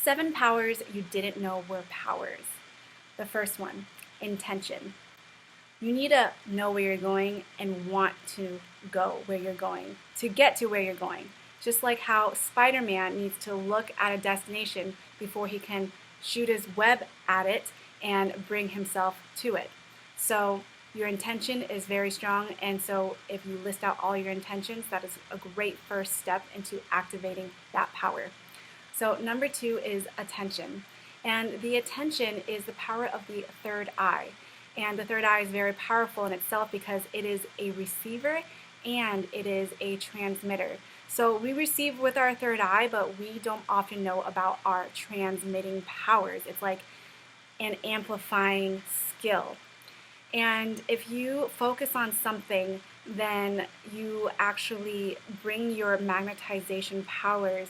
7 powers you didn't know were powers. The first one, intention. You need to know where you're going and want to go where you're going, to get to where you're going. Just like how Spider-Man needs to look at a destination before he can shoot his web at it and bring himself to it. So your intention is very strong, and so if you list out all your intentions, that is a great first step into activating that power. So number 2 is attention. And the attention is the power of the third eye. And the third eye is very powerful in itself because it is a receiver and it is a transmitter. So we receive with our third eye, but we don't often know about our transmitting powers. It's like an amplifying skill. And if you focus on something, then you actually bring your magnetization powers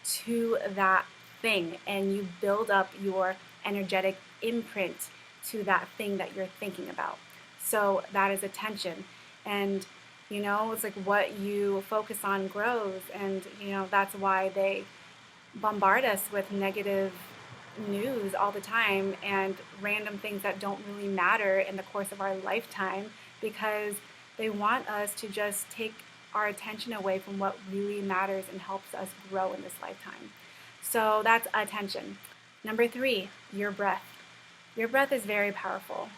to that thing and you build up your energetic imprint to that thing that you're thinking about. So that is attention. And it's like what you focus on grows, and that's why they bombard us with negative news all the time and random things that don't really matter in the course of our lifetime, because they want us to just take our attention away from what really matters and helps us grow in this lifetime. So that's attention. Number 3, your breath. Your breath is very powerful.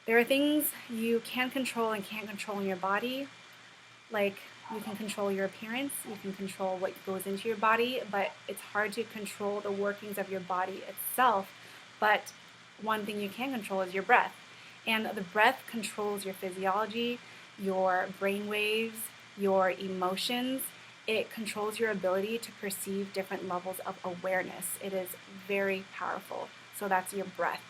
There are things you can control and can't control in your body, like you can control your appearance, you can control what goes into your body, but it's hard to control the workings of your body itself. But one thing you can control is your breath. And the breath controls your physiology, your brain waves, your emotions. It controls your ability to perceive different levels of awareness. It is very powerful. So that's your breath.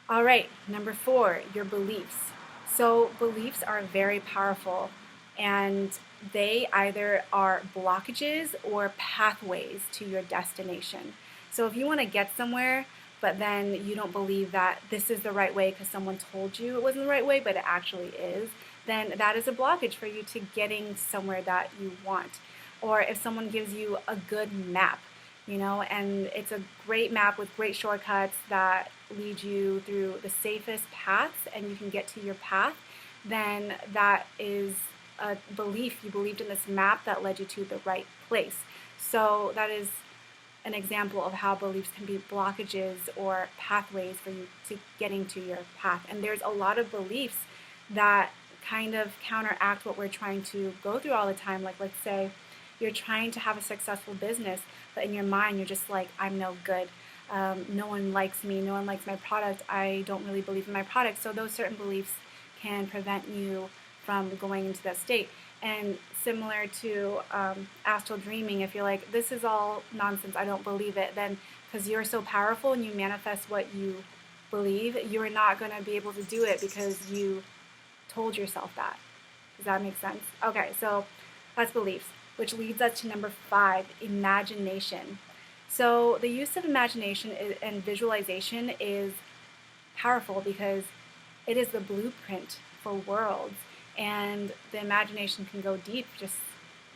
All right, number 4, your beliefs. So beliefs are very powerful, and they either are blockages or pathways to your destination. So if you want to get somewhere, but then you don't believe that this is the right way because someone told you it wasn't the right way, but it actually is, then that is a blockage for you to getting somewhere that you want. Or if someone gives you a good map, and it's a great map with great shortcuts that lead you through the safest paths and you can get to your path, then that is a belief. You believed in this map that led you to the right place. So that is an example of how beliefs can be blockages or pathways for you to getting to your path. And there's a lot of beliefs that kind of counteract what we're trying to go through all the time. Like, let's say you're trying to have a successful business, but in your mind you're just like, I'm no good. No one likes me. No one likes my product. I don't really believe in my product. So those certain beliefs can prevent you from going into that state. And similar to astral dreaming, if you're like, this is all nonsense, I don't believe it, then because you're so powerful and you manifest what you believe, you're not going to be able to do it because you told yourself that. Does that make sense? Okay, so that's beliefs, which leads us to number 5, imagination. So the use of imagination and visualization is powerful because it is the blueprint for worlds, and the imagination can go deep. Just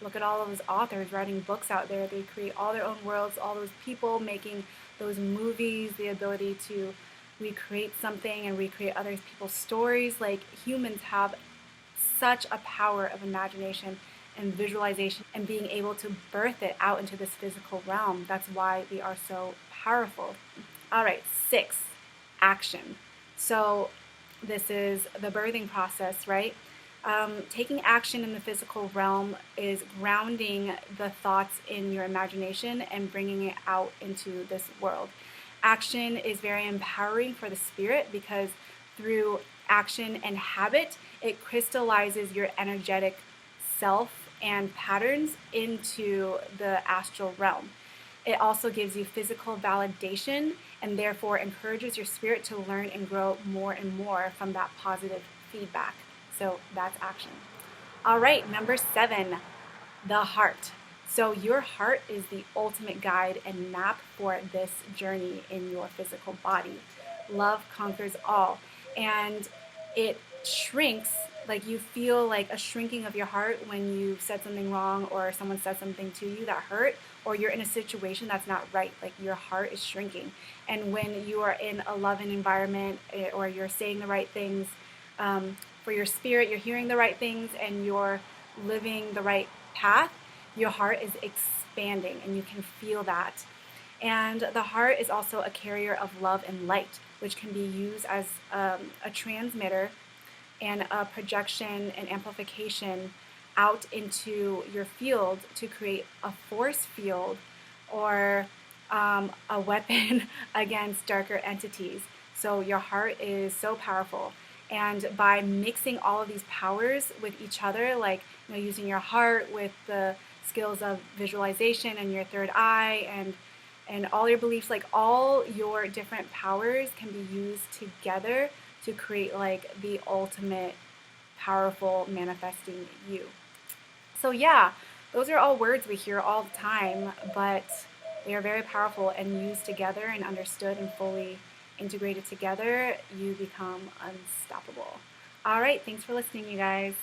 look at all of those authors writing books out there. They create all their own worlds, all those people making those movies, the ability to recreate something and recreate other people's stories. Like, humans have such a power of imagination and visualization and being able to birth it out into this physical realm. That's why we are so powerful. All right, 6, action. So this is the birthing process, right? Taking action in the physical realm is grounding the thoughts in your imagination and bringing it out into this world. Action is very empowering for the spirit because through action and habit, it crystallizes your energetic self and patterns into the astral realm. It also gives you physical validation and therefore encourages your spirit to learn and grow more and more from that positive feedback. So that's action. All right, number 7, the heart. So your heart is the ultimate guide and map for this journey in your physical body. Love conquers all. And it shrinks like you feel like a shrinking of your heart when you said something wrong or someone said something to you that hurt, or you're in a situation that's not right, like your heart is shrinking. And when you are in a loving environment, or you're saying the right things, for your spirit, you're hearing the right things and you're living the right path, your heart is expanding and you can feel that. And the heart is also a carrier of love and light, which can be used as a transmitter and a projection and amplification out into your field to create a force field, or a weapon against darker entities. So your heart is so powerful. And by mixing all of these powers with each other, like using your heart with the skills of visualization and your third eye, and all your beliefs, like all your different powers can be used together to create like the ultimate powerful manifesting you. So yeah, those are all words we hear all the time, but they are very powerful, and used together and understood and fully integrated together, you become unstoppable. All right, thanks for listening, you guys.